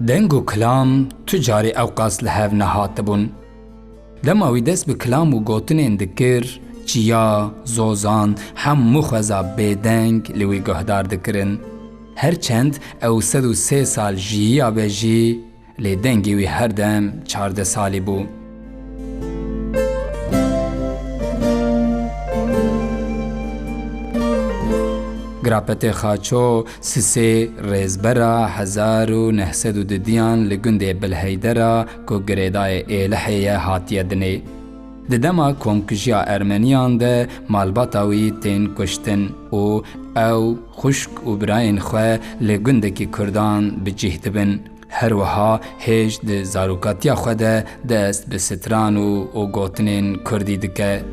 دنگ و کلام تو جاری اوقاس لحو نهات بون. دما وی دست به کلام و گوتنین دکر چیا، زوزان، همو خوزا بیدنگ لوی گهدار دکرن. هرچند او 103 سال جییا بجی لی دنگی وی هر دم 14 سالی بو. گراپت خاچو سسی ریزبرا 1902 لگنده بلهیدرا که گریدای ایلحیه هاتیه دنی. ددما کمکجیا ارمنیان ده مالباتاوی تین کشتن او خشک و براین خواه لگنده کی کردان بجهد بن. هر وها هیچ ده زاروکاتیا خواه ده دست به ستران و گوتنین کردی دکه.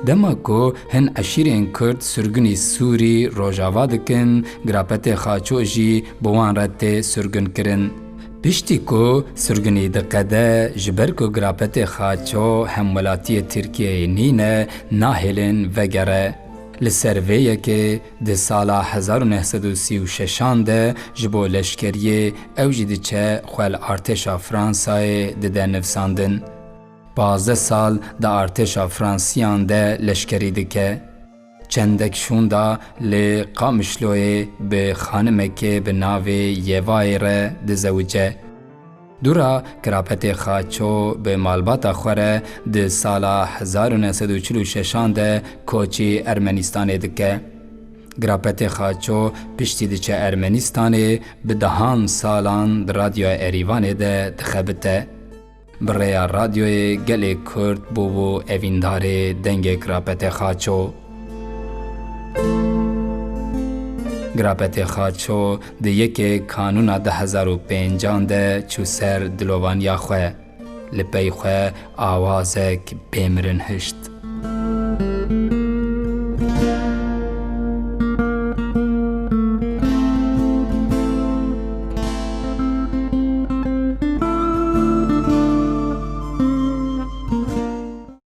دما کو هن اشیرین کرد سرگنی سوری روجاوا دکن گراپت خاچو جی بوان رد سرگن کرن. پشتی کو سرگنی دقده جبر کو گراپت خاچو همولاتی ترکیه نینه ناهلن وگره. لسرویه که ده سالا 1936 ده جبو لشکریه او جدی چه خوال ارتشا فرانسای ده نفساندن. 15 سال دا ارتشا فرانسیان ده لشکری دکه. چندک شوندا لی قامشلوی به خانمکه به ناوی یوای ره ده زوجه. دورا گراپت خاچو به مالباتا خوره ده سالا 1946 ده کوچی ارمنستان دکه. گراپت خاچو پشتی ده چه ارمنستانه به دهان سالان ده رادیو اریوان ده دخبته. برای رادیوی گلی کرد بو اویندار دنگ گراپت خاچو. گراپت خاچو ده یک کانون 2005 ده چو سر دلوانیا خواه لپی خواه آوازک بیمرن هشت.